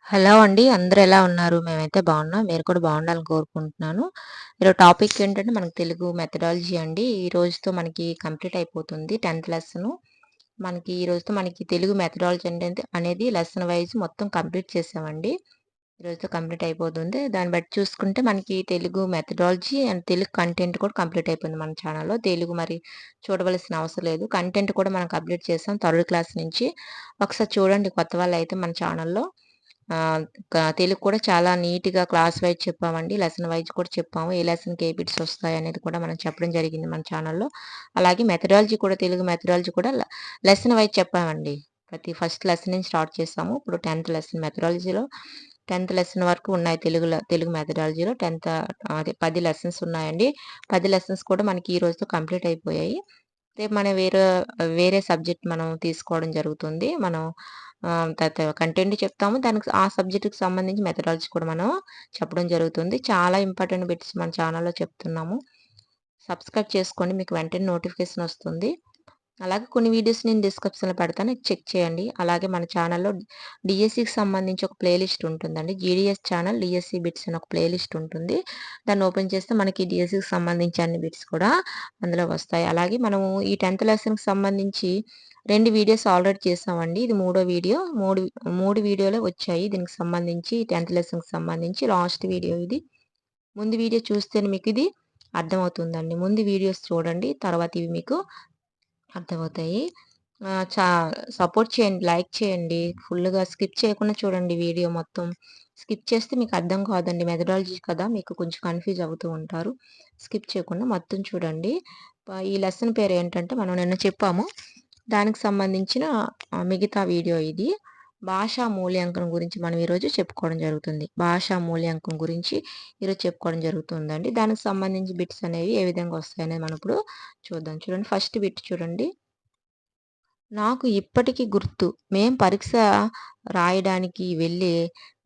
Hello అండి. అందరూ ఎలా ఉన్నారు? మేమైతే బాగున్నాం. మీరు కూడా బాగుండాలని కోరుకుంటున్నాను. ఈరోజు టాపిక్ ఏంటంటే మనకు తెలుగు మెథడాలజీ అండి. ఈ రోజుతో మనకి కంప్లీట్ అయిపోతుంది 10థ్ లెసను. మనకి ఈ రోజుతో మనకి తెలుగు మెథడాలజీ అనేది లెసన్ వైస్ మొత్తం కంప్లీట్ చేసామండి. ఈ రోజుతో కంప్లీట్ అయిపోతుంది. దాన్ని బట్టి చూసుకుంటే మనకి Telugu methodology and Telugu content కూడా కంప్లీట్ అయిపోయింది మన ఛానల్‌లో. తెలుగు మరి చూడవలసిన అవసరం లేదు. కంటెంట్ కూడా మనం కంప్లీట్ చేసాం థర్డ్ క్లాస్ నుంచి. ఒకసారి చూడండి కొత్త వాళ్ళైతే మన ఛానల్‌లో. ఆహ్, తెలుగు కూడా చాలా నీట్‌గా క్లాస్ వైజ్ చెప్పామండి. లెసన్ వైజ్ కూడా చెప్పాము. ఏ లెసన్‌కి ఏ బిట్స్ వస్తాయనేది కూడా మనం చెప్పడం జరిగింది మన ఛానల్‌లో. అలాగే మెథడాలజీ కూడా తెలుగు మెథడాలజీ కూడా లెసన్ వైజ్ చెప్పామండి. ఫస్ట్ లెసన్ నుంచి స్టార్ట్ చేసాము. ఇప్పుడు 10థ్ లెసన్ మెథడాలజీలో 10థ్ లెసన్ వరకు ఉన్నాయి తెలుగు మెథడాలజీలో 10 లెసన్స్ ఉన్నాయండి. 10 లెసన్స్ కూడా మనకి ఈ రోజుతో కంప్లీట్ అయిపోయాయి. రేపు మనం వేరే సబ్జెక్ట్ మనం తీసుకోవడం జరుగుతుంది. మనం తర్వాత కంటెంట్ చెప్తాము. దానికి ఆ సబ్జెక్ట్‌కి సంబంధించి మెథడాలజీ కూడా మనం చెప్పడం జరుగుతుంది. చాలా ఇంపార్టెంట్ బిట్స్ మన ఛానల్‌లో చెప్తున్నాము. సబ్స్క్రైబ్ చేసుకోండి. మీకు వెంటనే నోటిఫికేషన్ వస్తుంది. అలాగే కొన్ని వీడియోస్ నేను డిస్క్రిప్షన్‌లో పెడతాను. చెక్ చేయండి. అలాగే మన ఛానల్‌లో డీఎస్సీకి సంబంధించి ఒక ప్లే లిస్ట్ ఉంటుందండి. జీడీఎస్ ఛానల్ డీఎస్సీ బిట్స్ అని ఒక ప్లే లిస్ట్ ఉంటుంది. దాన్ని ఓపెన్ చేస్తే మనకి డీఎస్సీకి సంబంధించి అన్ని బిట్స్ కూడా అందులో వస్తాయి. అలాగే మనము ఈ 10థ్ లెసన్‌కి సంబంధించి 2 వీడియోస్ ఆల్రెడీ చేసామండి. ఇది మూడో వీడియో. 3 వీడియోలే వచ్చాయి దీనికి సంబంధించి 10థ్ లెసన్‌కి సంబంధించి లాస్ట్ వీడియో ఇది. ముందు వీడియో చూస్తేనే మీకు ఇది అర్థమవుతుందండి. ముందు వీడియోస్ చూడండి. తర్వాత ఇవి మీకు అర్థమవుతాయి. ఆహ్, చా సపోర్ట్ చేయండి. లైక్ చేయండి. ఫుల్‌గా స్కిప్ చేయకుండా చూడండి వీడియో మొత్తం. స్కిప్ చేస్తే మీకు అర్థం కాదండి. మెథడాలజీ కదా! మీకు కొంచెం కన్‌ఫ్యూజ్ అవుతూ ఉంటారు. స్కిప్ చేయకుండా మొత్తం చూడండి. ఈ లెసన్ పేరేంటంటే మనం నిన్న చెప్పాము. దానికి సంబంధించిన మిగతా వీడియో ఇది. భాషా మూల్యాంకనం గురించి మనం ఈరోజు చెప్పుకోవడం జరుగుతుంది. భాషా మూల్యాంకనం గురించి ఈరోజు చెప్పుకోవడం జరుగుతుందండి. దానికి సంబంధించి బిట్స్ అనేవి ఏ విధంగా వస్తాయనేది మనం ఇప్పుడు చూద్దాం. చూడండి ఫస్ట్ బిట్ చూడండి. నాకు ఇప్పటికి గుర్తు. మేం పరీక్ష రాయడానికి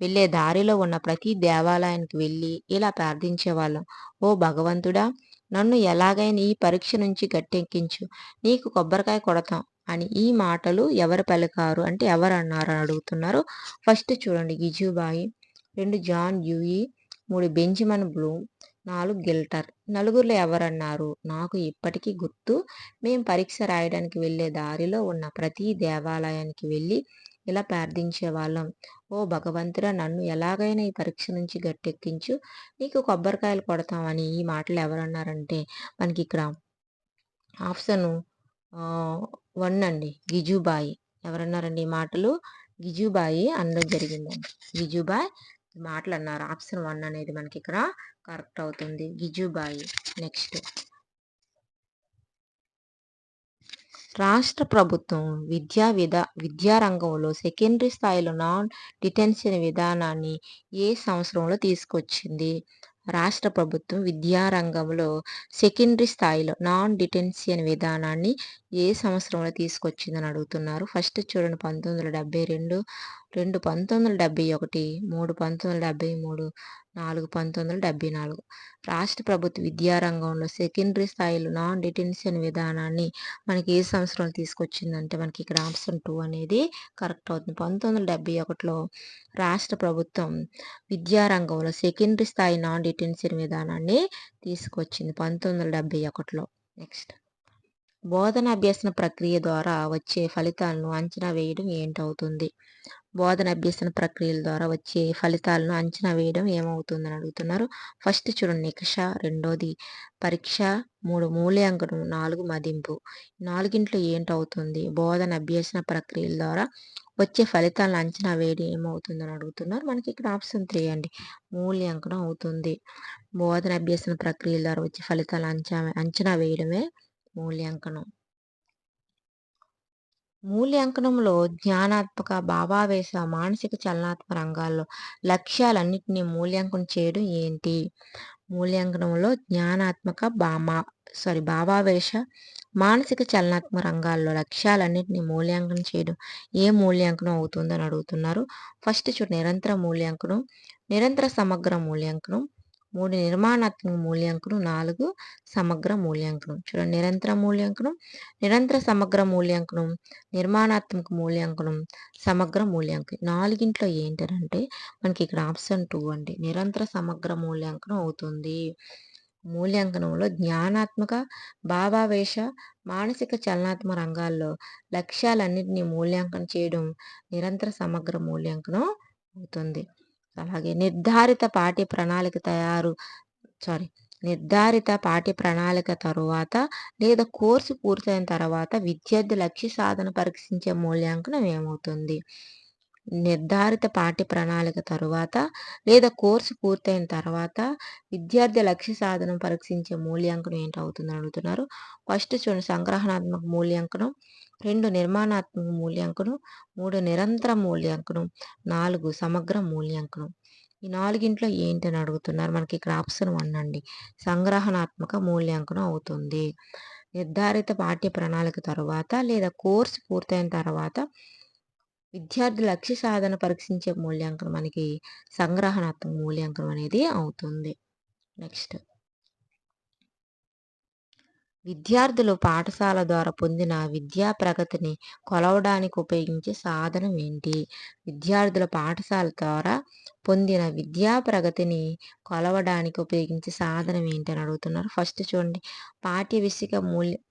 వెళ్ళే దారిలో ఉన్న ప్రతి దేవాలయానికి వెళ్ళి ఇలా ప్రార్థించేవాళ్ళం. ఓ భగవంతుడా! నన్ను ఎలాగైనా ఈ పరీక్ష నుంచి గట్టెక్కించు. నీకు కొబ్బరికాయ కొడతాం అని ఈ మాటలు ఎవరు పలికారు అంటే ఎవరన్నారని అడుగుతున్నారు. ఫస్ట్ చూడండి గిజుబాయి, 2 జాన్ డ్యూయి, 3 బెంజమిన్ బ్లూమ్, 4 గిల్టర్. నలుగురిలో ఎవరన్నారు? నాకు ఇప్పటికీ గుర్తు. మేం పరీక్ష రాయడానికి వెళ్ళే దారిలో ఉన్న ప్రతి దేవాలయానికి వెళ్ళి ఇలా ప్రార్థించేవాళ్ళం. ఓ భగవంతుడా! నన్ను ఎలాగైనా ఈ పరీక్ష నుంచి గట్టెక్కించు. నీకు కొబ్బరికాయలు కొడతామని ఈ మాటలు ఎవరన్నారంటే మనకిక్కడ ఆప్షను 1 అండి. గిజుబాయి. ఎవరన్నారండి ఈ మాటలు? గిజుబాయి అనడం జరిగిందండి. గిజుబాయ్ ఈ మాటలన్నారు. ఆప్షన్ 1 అనేది మనకిక్కడ కరెక్ట్ అవుతుంది. గిజుబాయి. నెక్స్ట్ రాష్ట్ర ప్రభుత్వం విద్యారంగంలో సెకండరీ స్థాయిలో నాన్ డిటెన్షన్ విధానాన్ని ఏ సంవత్సరంలో తీసుకొచ్చింది? రాష్ట్ర ప్రభుత్వం విద్యారంగంలో సెకండరీ స్థాయిలో నాన్ డిటెన్షన్ విధానాన్ని ఏ సంవత్సరంలో తీసుకొచ్చిందని అడుగుతున్నారు. ఫస్ట్ చూడండి 1972, 2 1971, 3 1973, 4 1974. రాష్ట్ర ప్రభుత్వ విద్యారంగంలో సెకండరీ స్థాయిలో నాన్ డిటెన్షన్ విధానాన్ని మనకి ఏ సంవత్సరంలో తీసుకొచ్చిందంటే మనకి ఇక్కడ ఆప్షన్ 2 అనేది కరెక్ట్ అవుతుంది. 1971లో రాష్ట్ర ప్రభుత్వం విద్యారంగంలో సెకండరీ స్థాయి నాన్ డిటెన్షన్ విధానాన్ని తీసుకొచ్చింది 1971లో. నెక్స్ట్ బోధన అభ్యసన ప్రక్రియ ద్వారా వచ్చే ఫలితాలను అంచనా వేయడం ఏంటవుతుంది? బోధన అభ్యసన ప్రక్రియల ద్వారా వచ్చే ఫలితాలను అంచనా వేయడం ఏమవుతుందని అడుగుతున్నారు. ఫస్ట్ చూడండి నికష, రెండోది పరీక్ష, 3 మూల్యాంకనం, 4 మదింపు. నాలుగింట్లో ఏంటవుతుంది? బోధన అభ్యసన ప్రక్రియల ద్వారా వచ్చే ఫలితాలను అంచనా వేయడం ఏమవుతుందని అడుగుతున్నారు. మనకి ఇక్కడ ఆప్షన్ 3 అండి. మూల్యాంకనం అవుతుంది. బోధన అభ్యసన ప్రక్రియల ద్వారా వచ్చే ఫలితాలను అంచనా వేయడమే మూల్యాంకనం. మూల్యాంకనంలో జ్ఞానాత్మక, భావావేశ, మానసిక చలనాత్మక రంగాల్లో లక్ష్యాలన్నిటిని మూల్యాంకనం చేయడం ఏంటి? మూల్యాంకనంలో జ్ఞానాత్మక, భావావేశ, మానసిక చలనాత్మక రంగాల్లో లక్ష్యాలన్నిటిని మూల్యాంకనం చేయడం ఏ మూల్యాంకనం అవుతుందని అడుగుతున్నారు. ఫస్ట్ చూడండి నిరంతర మూల్యాంకనం, నిరంతర సమగ్ర మూల్యాంకనం, 3 నిర్మాణాత్మక మూల్యాంకనం, 4 సమగ్ర మూల్యాంకనం. చూడండి నిరంతర మూల్యాంకనం, నిరంతర సమగ్ర మూల్యాంకనం, నిర్మాణాత్మక మూల్యాంకనం, సమగ్ర మూల్యాంకనం. నాలుగింట్లో ఏంటనంటే మనకి ఇక్కడ ఆప్షన్ 2 అండి. నిరంతర సమగ్ర మూల్యాంకనం అవుతుంది. మూల్యాంకనంలో జ్ఞానాత్మక, భావావేశ, మానసిక చలనాత్మక రంగాల్లో లక్ష్యాలన్నింటినీ మూల్యాంకనం చేయడం నిరంతర సమగ్ర మూల్యాంకనం అవుతుంది. అలాగే నిర్ధారిత పాఠ్య ప్రణాళిక తరువాత లేదా కోర్సు పూర్తయిన తర్వాత విద్యార్థి లక్ష్య సాధన పరీక్షించే మూల్యాంకనం ఏమవుతుంది? నిర్ధారిత పాఠ్య ప్రణాళిక తరువాత లేదా కోర్సు పూర్తయిన తర్వాత విద్యార్థి లక్ష్య సాధన పరీక్షించే మూల్యాంకనం ఏంటవుతుందని అడుగుతున్నారు. ఫస్ట్ చూడండి సంగ్రహణాత్మక మూల్యాంకనం, 2 నిర్మాణాత్మక మూల్యాంకనం, 3 నిరంతర మూల్యాంకనం, 4 సమగ్ర మూల్యాంకనం. ఈ నాలుగింట్లో ఏంటని అడుగుతున్నారు. మనకి ఇక్కడ ఆప్షన్ 1 అండి. సంగ్రహణాత్మక మూల్యాంకనం అవుతుంది. నిర్ధారిత పాఠ్య ప్రణాళిక తరువాత లేదా కోర్సు పూర్తయిన తర్వాత విద్యార్థి లక్ష్య సాధన పరీక్షించే మూల్యాంకనం మనకి సంగ్రహణాత్మక మూల్యాంకనం అనేది అవుతుంది. నెక్స్ట్ విద్యార్థులు పాఠశాల ద్వారా పొందిన విద్యా ప్రగతిని కొలవడానికి ఉపయోగించే సాధనం ఏంటి? విద్యార్థుల పాఠశాల ద్వారా పొందిన విద్యా ప్రగతిని కొలవడానికి ఉపయోగించే సాధనం ఏంటి అని అడుగుతున్నారు. ఫస్ట్ చూడండి పాఠ్య విషిక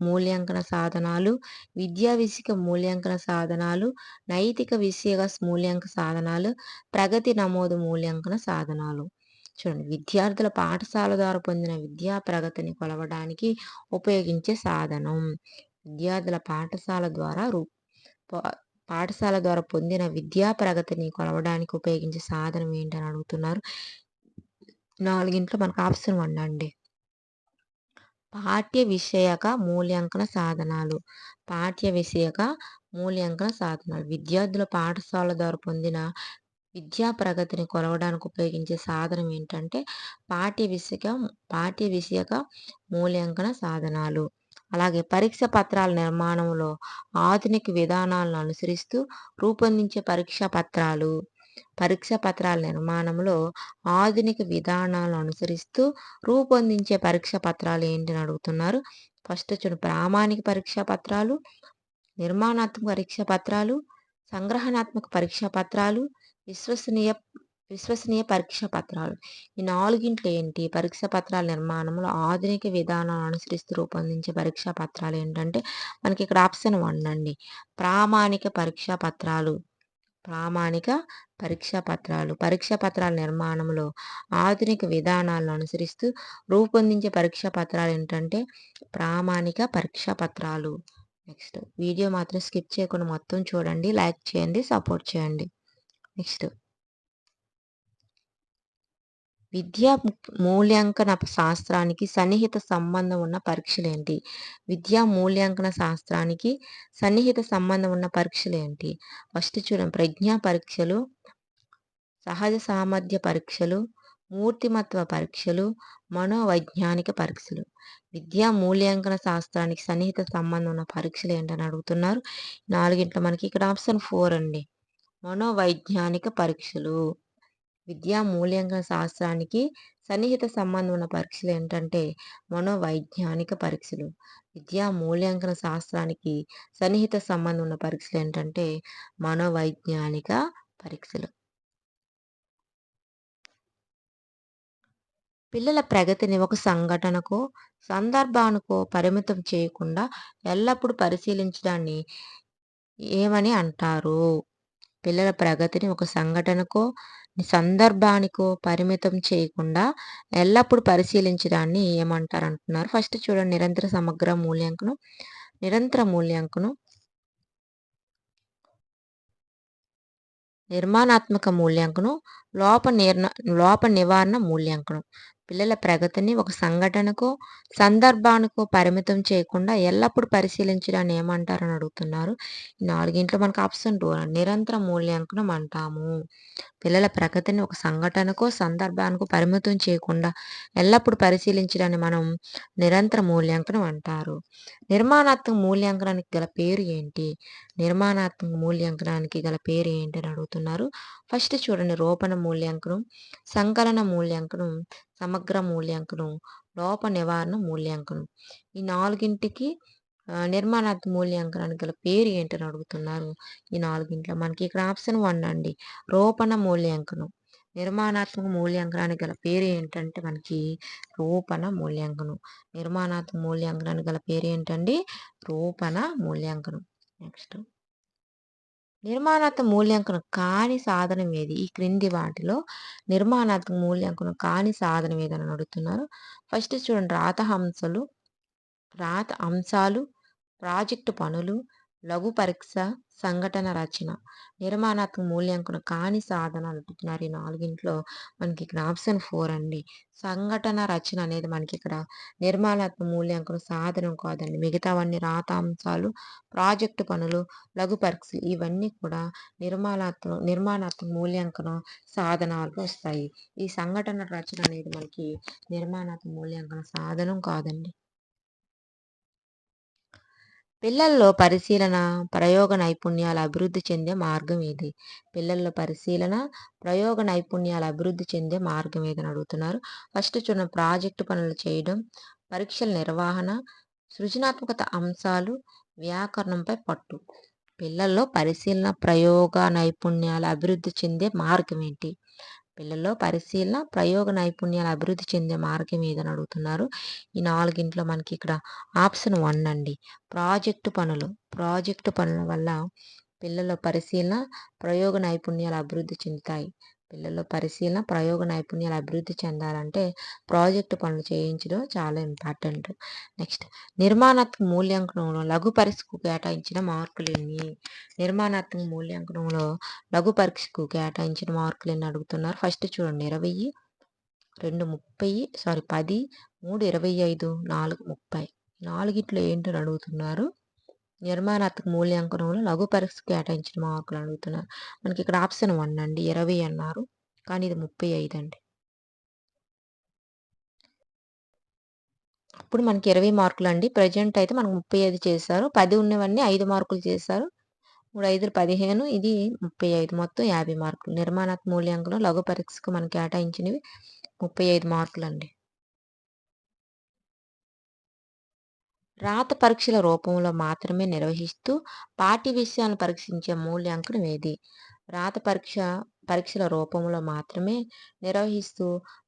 మూల్యాంకన సాధనాలు, విద్యా విషిక మూల్యాంకన సాధనాలు, నైతిక విషయ మూల్యాంకన సాధనాలు, ప్రగతి నమోదు మూల్యాంకన సాధనాలు. చూడండి విద్యార్థుల పాఠశాల ద్వారా పొందిన విద్యా ప్రగతిని కొలవడానికి ఉపయోగించే సాధనం. విద్యార్థుల పాఠశాల ద్వారా పొందిన విద్యా ప్రగతిని కొలవడానికి ఉపయోగించే సాధనం ఏంటని అడుగుతున్నారు. నాలుగింట్లో మనకు ఆప్షన్ 1 అండి. పాఠ్య విషయక మూల్యాంకన సాధనాలు. విద్యార్థుల పాఠశాల ద్వారా పొందిన విద్యా ప్రగతిని కొలవడానికి ఉపయోగించే సాధనం ఏంటంటే పాఠ్య విషయక మూల్యాంకన సాధనాలు. అలాగే పరీక్ష పత్రాల నిర్మాణంలో ఆధునిక విధానాలను అనుసరిస్తూ రూపొందించే పరీక్షా పత్రాలు ఏంటని అడుగుతున్నారు. ఫస్ట్ చూడండి ప్రామాణిక పరీక్షా పత్రాలు, నిర్మాణాత్మక పరీక్షా పత్రాలు, సంగ్రహణాత్మక పరీక్షా పత్రాలు, విశ్వసనీయ పరీక్షా పత్రాలు. ఈ నాలుగింట్లో ఏంటి? పరీక్షా పత్రాల నిర్మాణంలో ఆధునిక విధానాలను అనుసరిస్తూ రూపొందించే పరీక్షా పత్రాలు ఏంటంటే మనకి ఇక్కడ ఆప్షన్ 1 అండి. ప్రామాణిక పరీక్షా పత్రాలు. పరీక్షా పత్రాల నిర్మాణంలో ఆధునిక విధానాలను అనుసరిస్తూ రూపొందించే పరీక్షా పత్రాలు ఏంటంటే ప్రామాణిక పరీక్షా పత్రాలు. నెక్స్ట్ వీడియో మాత్రం స్కిప్ చేయకుండా మొత్తం చూడండి, లైక్ చేయండి, సపోర్ట్ చేయండి. నెక్స్ట్ విద్యా మూల్యాంకన శాస్త్రానికి సన్నిహిత సంబంధం ఉన్న పరీక్షలు ఏంటి? విద్యా మూల్యాంకన శాస్త్రానికి సన్నిహిత సంబంధం ఉన్న పరీక్షలు ఏంటి? ఫస్ట్ చూడండి ప్రజ్ఞా పరీక్షలు, సహజ సామర్థ్య పరీక్షలు, మూర్తిమత్వ పరీక్షలు, మనోవైజ్ఞానిక పరీక్షలు. విద్యా మూల్యాంకన శాస్త్రానికి సన్నిహిత సంబంధం ఉన్న పరీక్షలు ఏంటని అడుగుతున్నారు. నాలుగింట్లో మనకి ఇక్కడ ఆప్షన్ 4 అండి. మనోవైజ్ఞానిక పరీక్షలు. విద్యా మూల్యాంకన శాస్త్రానికి సన్నిహిత సంబంధం ఉన్న పరీక్షలు ఏంటంటే మనోవైజ్ఞానిక పరీక్షలు. విద్యా మూల్యాంకన శాస్త్రానికి సన్నిహిత సంబంధం ఉన్న పరీక్షలు ఏంటంటే మనోవైజ్ఞానిక పరీక్షలు. పిల్లల ప్రగతిని ఒక సంఘటనకో సందర్భానికో పరిమితం చేయకుండా ఎల్లప్పుడూ పరిశీలించడాన్ని ఏమని అంటారు? పిల్లల ప్రగతిని ఒక సంఘటనకో సందర్భానికో పరిమితం చేయకుండా ఎల్లప్పుడూ పరిశీలించడాన్ని ఏమంటారు అంటున్నారు. ఫస్ట్ చూడండి నిరంతర సమగ్ర మూల్యాంకనం, నిరంతర మూల్యాంకనం, నిర్మాణాత్మక మూల్యాంకనం, లోప నివారణ మూల్యాంకనం. పిల్లల ప్రగతిని ఒక సంఘటనకో సందర్భానికో పరిమితం చేయకుండా ఎల్లప్పుడూ పరిశీలించడాన్ని ఏమంటారని అడుగుతున్నారు. నాలుగింట్లో మనకు ఆప్షన్ 2 నిరంతర మూల్యాంకనం అంటాము. పిల్లల ప్రగతిని ఒక సంఘటనకో సందర్భానికో పరిమితం చేయకుండా ఎల్లప్పుడూ పరిశీలించడాన్ని మనం నిరంతర మూల్యాంకనం అంటారు. నిర్మాణాత్మక మూల్యాంకనానికి గల పేరు ఏంటి? నిర్మాణాత్మక మూల్యాంకనానికి గల పేరు ఏంటని అడుగుతున్నారు. ఫస్ట్ చూడండి, రూపణ మూల్యాంకనం, సంకలన మూల్యాంకనం, సమగ్ర మూల్యాంకనం, లోప నివారణ మూల్యాంకనం. ఈ నాలుగింటికి నిర్మాణాత్మక మూల్యాంకనానికి గల పేరు ఏంటని అడుగుతున్నారు. ఈ నాలుగింట్లో మనకి ఇక్కడ ఆప్షన్ 1 అండి, రూపణ మూల్యాంకనం. నిర్మాణాత్మక మూల్యాంకనానికి గల పేరు ఏంటంటే మనకి రూపణ మూల్యాంకనం. నిర్మాణాత్మక మూల్యాంకనానికి గల పేరు ఏంటండి, రూపణ మూల్యాంకనం. నెక్స్ట్, నిర్మాణాత్మక మూల్యాంకనం కాని సాధనం ఏది? ఈ క్రింది వాటిలో నిర్మాణాత్మక మూల్యాంకనం కాని సాధనం ఏదని అడుగుతున్నారు. ఫస్ట్ చూడండి, రాత అంశాలు, ప్రాజెక్టు పనులు, లఘు పరీక్ష, సంఘటన రచన. నిర్మాణాత్మక మూల్యాంకనం కాని సాధనాలు అడుగుతున్నారు. ఈ నాలుగింట్లో మనకి ఇక్కడ ఆప్షన్ 4 అండి, సంఘటన రచన అనేది మనకి ఇక్కడ నిర్మాణాత్మక మూల్యాంకనం సాధనం కాదండి. మిగతావన్నీ రాతాంశాలు, ప్రాజెక్టు పనులు, లఘు పరీక్షలు ఇవన్నీ కూడా నిర్మాణాత్మక మూల్యాంకనం సాధనాలు వస్తాయి. ఈ సంఘటన రచన అనేది మనకి నిర్మాణాత్మక మూల్యాంకన సాధనం కాదండి. పిల్లల్లో పరిశీలన, ప్రయోగ నైపుణ్యాలు అభివృద్ధి చెందే మార్గం ఏది? పిల్లల్లో పరిశీలన, ప్రయోగ నైపుణ్యాలు అభివృద్ధి చెందే మార్గం ఏదని అడుగుతున్నారు. ఫస్ట్ చూడండి, ప్రాజెక్టు పనులు చేయడం, పరీక్షల నిర్వహణ, సృజనాత్మకత అంశాలు, వ్యాకరణంపై పట్టు. పిల్లల్లో పరిశీలన, ప్రయోగ నైపుణ్యాలు అభివృద్ధి చెందే మార్గం ఏంటి? పిల్లల్లో పరిశీలన, ప్రయోగ నైపుణ్యాలు అభివృద్ధి చెందే మార్గం ఏదని అడుగుతున్నారు. ఈ నాలుగింట్లో మనకి ఇక్కడ ఆప్షన్ 1 అండి, ప్రాజెక్టు పనులు. ప్రాజెక్టు పనుల వల్ల పిల్లల్లో పరిశీలన, ప్రయోగ నైపుణ్యాలు అభివృద్ధి చెందుతాయి. పిల్లల్లో పరిశీలన, ప్రయోగ నైపుణ్యాలు అభివృద్ధి చెందాలంటే ప్రాజెక్టు పనులు చేయించడం చాలా ఇంపార్టెంట్. నెక్స్ట్, నిర్మాణాత్మక మూల్యాంకనంలో లఘు పరీక్షకు కేటాయించిన మార్కులు ఎన్ని? నిర్మాణాత్మక మూల్యాంకనంలో లఘు పరీక్షకు కేటాయించిన మార్కులు ఎన్ని అడుగుతున్నారు. ఫస్ట్ చూడండి, 20, 2 30, 10, 3 25, 4 30. నాలుగిట్లో ఏంటని అడుగుతున్నారు. నిర్మాణాత్మక మూల్యాంకనంలో లఘు పరీక్షకు కేటాయించిన మార్కులు అడుగుతున్నారు. మనకి ఇక్కడ ఆప్షన్ 1 అండి, 20 అన్నారు, కానీ ఇది 35 అండి. అప్పుడు మనకి 20 మార్కులు అండి. ప్రజెంట్ అయితే మనకు 35 చేశారు. 10 ఉన్నవన్నీ 5 మార్కులు చేశారు. 3 5 15, ఇది 35, మొత్తం 50 మార్కులు. నిర్మాణాత్మక మూల్యాంకనం లఘు పరీక్షకు మనకి కేటాయించినవి 35 మార్కులండి. రాత పరీక్షల రూపంలో మాత్రమే నిర్వహిస్తూ పాఠ్య విషయాలను పరీక్షించే మూల్యాంకనం ఏది? రాత పరీక్షల రూపంలో మాత్రమే నిర్వహిస్తూ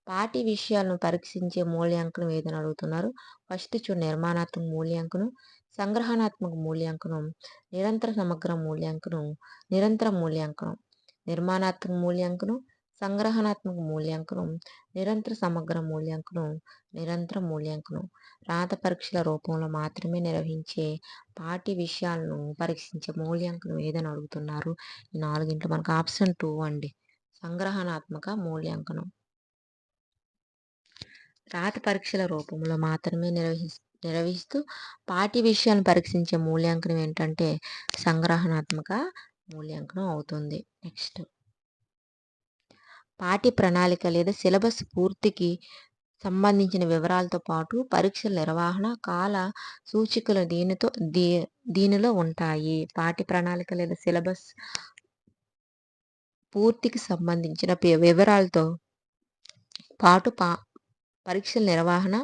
పాఠ్య విషయాలను పరీక్షించే మూల్యాంకనం ఏదని అడుగుతున్నారు. ఫస్ట్ చూడండి, నిర్మాణాత్మక మూల్యాంకనం, సంగ్రహణాత్మక మూల్యాంకనం, నిరంతర సమగ్ర మూల్యాంకనం, నిరంతర మూల్యాంకనం. నిర్మాణాత్మక మూల్యాంకనం, సంగ్రహణాత్మక మూల్యాంకనం, నిరంతర సమగ్ర మూల్యాంకనం, నిరంతర మూల్యాంకనం. రాత పరీక్షల రూపంలో మాత్రమే నిర్వహించే పాఠ్య విషయాలను పరీక్షించే మూల్యాంకనం ఏదని అడుగుతున్నారు. ఈ నాలుగింట్లో మనకు ఆప్షన్ 2 అండి, సంగ్రహణాత్మక మూల్యాంకనం. రాత పరీక్షల రూపంలో మాత్రమే నిర్వహిస్తూ పాఠ్య విషయాలను పరీక్షించే మూల్యాంకనం ఏంటంటే సంగ్రహణాత్మక మూల్యాంకనం అవుతుంది. నెక్స్ట్, పాఠ్య ప్రణాళిక లేదా సిలబస్ పూర్తికి సంబంధించిన వివరాలతో పాటు పరీక్షల నిర్వహణ, కాల సూచికలు దీనిలో ఉంటాయి. పాఠ్య ప్రణాళిక లేదా సిలబస్ పూర్తికి సంబంధించిన వివరాలతో పాటు పరీక్షల నిర్వహణ,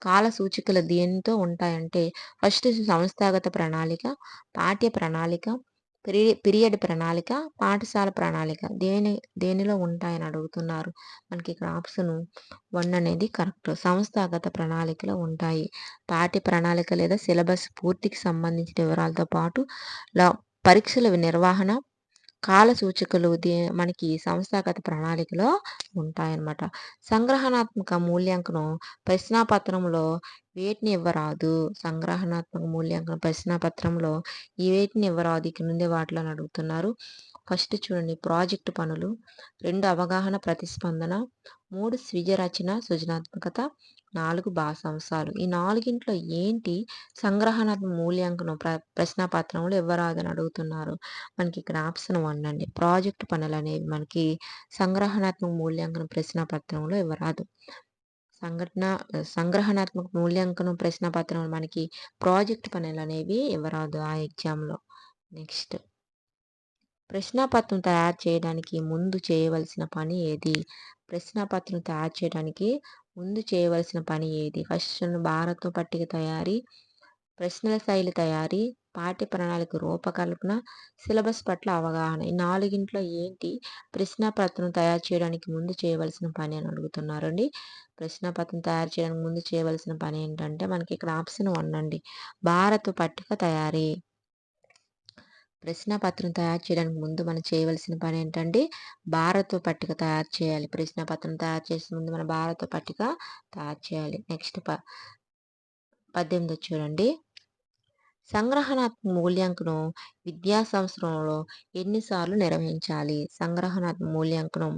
కాల సూచికలు దేనితో ఉంటాయంటే ఫస్ట్ సంస్థాగత ప్రణాళిక, పాఠ్య ప్రణాళిక, పీరియడ్ ప్రణాళిక, పాఠశాల ప్రణాళిక దేనిలో ఉంటాయని అడుగుతున్నారు. మనకి ఇక్కడ ఆప్షన్ 1 అనేది కరెక్ట్, సంస్థాగత ప్రణాళికలో ఉంటాయి. పాఠ్య ప్రణాళిక లేదా సిలబస్ పూర్తికి సంబంధించిన వివరాలతో పాటు పరీక్షల నిర్వహణ, కాల సూచికలు మనకి సంస్థాగత ప్రణాళికలో ఉంటాయన్నమాట. సంగ్రహణాత్మక మూల్యాంకనం ప్రశ్నాపత్రంలో వేటిని ఇవ్వరాదు? సంగ్రహణాత్మక మూల్యాంకనం ప్రశ్నాపత్రంలో ఈ వేటిని ఇవ్వరాదు? ఇక్కడ నుండి వాటిలో అడుగుతున్నారు. ఫస్ట్ చూడండి, ప్రాజెక్టు పనులు, 2 అవగాహన ప్రతిస్పందన, 3 స్వీయ రచన సృజనాత్మకత, 4 భాషాంశాలు. ఈ నాలుగింట్లో ఏంటి సంగ్రహణాత్మక మూల్యాంకనం ప్రశ్నాపత్రంలో ఇవ్వరాదని అడుగుతున్నారు. మనకి ఇక్కడ ఆప్షన్ 1 అండి, ప్రాజెక్టు పనులు అనేవి మనకి సంగ్రహణాత్మక మూల్యాంకనం ప్రశ్నాపత్రంలో ఇవ్వరాదు. సంగ్రహణాత్మక మూల్యాంకనం ప్రశ్నాపత్రంలో మనకి ప్రాజెక్టు పనులు అనేవి ఇవ్వరాదు ఆ ఎగ్జామ్లో. నెక్స్ట్ ప్రశ్నాపత్రం తయారు చేయడానికి ముందు చేయవలసిన పని ఏది? ప్రశ్నాపత్రం తయారు చేయడానికి ముందు చేయవలసిన పని ఏది? ఫస్ట్ భారత పట్టిక తయారీ, ప్రశ్నల శైలి తయారీ, పాఠ్య ప్రణాళిక రూపకల్పన, సిలబస్ పట్ల అవగాహన. ఈ నాలుగింట్లో ఏంటి ప్రశ్నాపత్రం తయారు చేయడానికి ముందు చేయవలసిన పని అని అడుగుతున్నారండి. ప్రశ్నాపత్రం తయారు చేయడానికి ముందు చేయవలసిన పని ఏంటంటే మనకి ఇక్కడ ఆప్షన్ 1 అండి. భారత పట్టిక తయారీ. ప్రశ్నాపత్రం తయారు చేయడానికి ముందు మనం చేయవలసిన పని ఏంటంటే భారత పట్టిక తయారు చేయాలి. ప్రశ్నాపత్రం తయారు చేసే ముందు మన భారత పట్టిక తయారు చేయాలి. నెక్స్ట్ 18 చూడండి. సంగ్రహణాత్మక మూల్యాంకనం విద్యా సంవత్సరంలో ఎన్నిసార్లు నిర్వహించాలి? సంగ్రహణాత్మక మూల్యాంకనం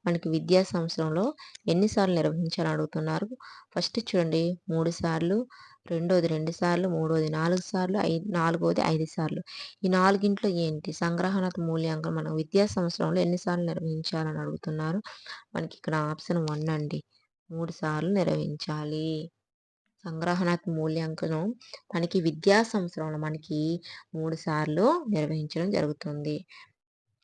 మనకి విద్యా సంవత్సరంలో ఎన్నిసార్లు నిర్వహించాలని అడుగుతున్నారు. ఫస్ట్ చూడండి 3 సార్లు, రెండోది 2 సార్లు, మూడోది 4 సార్లు, నాలుగోది 5 సార్లు. ఈ నాలుగింట్లో ఏంటి సంగ్రహణాత్మక మూల్యాంకనం మనం విద్యా సంవత్సరంలో ఎన్నిసార్లు నిర్వహించాలని అడుగుతున్నారు. మనకి ఇక్కడ ఆప్షన్ 1 అండి. 3 సార్లు నిర్వహించాలి. సంగ్రహణాత్మక మూల్యాంకనం మనకి విద్యా సంవత్సరంలో మనకి 3 సార్లు నిర్వహించడం జరుగుతుంది.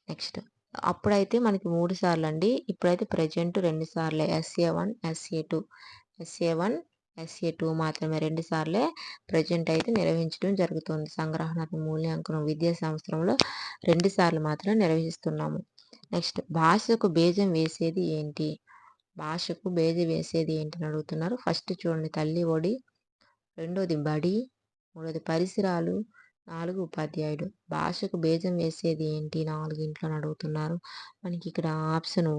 నెక్స్ట్ అప్పుడైతే మనకి 3 సార్లు అండి. ఇప్పుడైతే ప్రెజెంట్ 2 సార్లే. SA1, SA2. SA1, SA2 మాత్రమే 2 సార్లే ప్రెజెంట్ అయితే నిర్వహించడం జరుగుతుంది. సంగ్రహణాత్మక మూల్యాంకనం విద్యా సంవత్సరంలో 2 సార్లు మాత్రమే నిర్వహిస్తున్నాము. నెక్స్ట్ భాషకు బీజం వేసేది ఏంటి? భాషకు బేజం వేసేది ఏంటని అడుగుతున్నారు. ఫస్ట్ చూడండి తల్లి ఒడి, రెండోది బడి, మూడోది పరిసరాలు, 4 ఉపాధ్యాయుడు. భాషకు బేజం వేసేది ఏంటి 4గింట్లో అని అడుగుతున్నారు. మనకి ఇక్కడ ఆప్షన్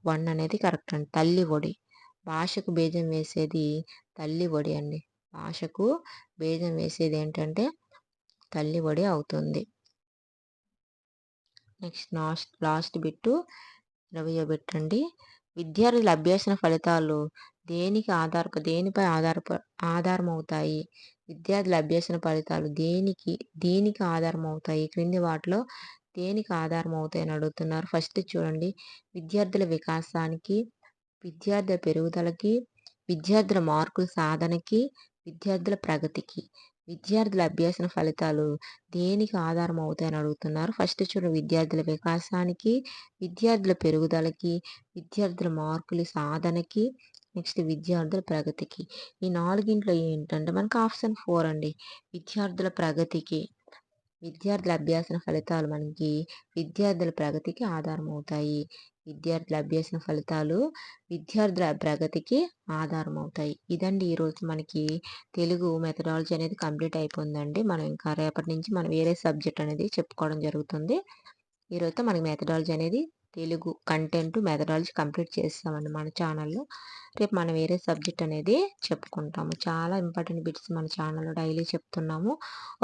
1 అనేది కరెక్ట్ అండి. తల్లి ఒడి. భాషకు బేజం వేసేది తల్లి ఒడి అండి. భాషకు బేజం వేసేది ఏంటంటే తల్లి ఒడి అవుతుంది. నెక్స్ట్ లాస్ట్ బిట్టు 20వ బిట్ అండి. విద్యార్థుల అభ్యసన ఫలితాలు దేనిపై ఆధారమవుతాయి? విద్యార్థుల అభ్యసన ఫలితాలు దేనికి ఆధారమవుతాయి? క్రింది వాటిలో దేనికి ఆధారమవుతాయి అని అడుగుతున్నారు. ఫస్ట్ చూడండి విద్యార్థుల వికాసానికి, విద్యార్థుల పెరుగుదలకి, విద్యార్థుల మార్కుల సాధనకి, విద్యార్థుల ప్రగతికి. విద్యార్థుల అభ్యసన ఫలితాలు దేనికి ఆధారం అవుతాయని అడుగుతున్నారు. ఫస్ట్ చూడండి విద్యార్థుల వికాసానికి, విద్యార్థుల పెరుగుదలకి, విద్యార్థుల మార్కుల సాధనకి, నెక్స్ట్ విద్యార్థుల ప్రగతికి. ఈ నాలుగింట్లో ఏంటంటే మనకు ఆప్షన్ 4 అండి. విద్యార్థుల ప్రగతికి. విద్యార్థుల అభ్యసన ఫలితాలు మనకి విద్యార్థుల ప్రగతికి ఆధారం అవుతాయి. విద్యార్థుల అభ్యసన ఫలితాలు విద్యార్థుల ప్రగతికి ఆధారం అవుతాయి. ఇదండి ఈరోజు మనకి తెలుగు మెథడాలజీ అనేది కంప్లీట్ అయిపోయిందండి. మనం ఇంకా రేపటి నుంచి మనం వేరే సబ్జెక్ట్ అనేది చెప్పుకోవడం జరుగుతుంది. ఈరోజుతో మనకి మెథడాలజీ అనేది తెలుగు కంటెంట్ మెథడాలజీ కంప్లీట్ చేస్తామండి మన ఛానల్లో. రేపు మనం వేరే సబ్జెక్ట్ అనేది చెప్పుకుంటాము. చాలా ఇంపార్టెంట్ బిట్స్ మన ఛానల్లో డైలీ చెప్తున్నాము.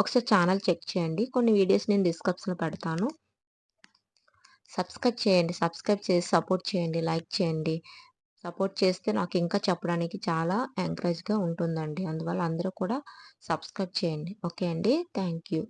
ఒకసారి ఛానల్ చెక్ చేయండి. కొన్ని వీడియోస్ నేను డిస్క్రిప్షన్లో పెడతాను. సబ్స్క్రైబ్ చేయండి. సబ్స్క్రైబ్ చేసి సపోర్ట్ చేయండి. లైక్ చేయండి. సపోర్ట్ చేస్తే నాకు ఇంకా చెప్పడానికి చాలా ఎంకరేజ్గా ఉంటుందండి. అందువల్ల అందరూ కూడా సబ్స్క్రైబ్ చేయండి. ఓకే అండి. Thank you.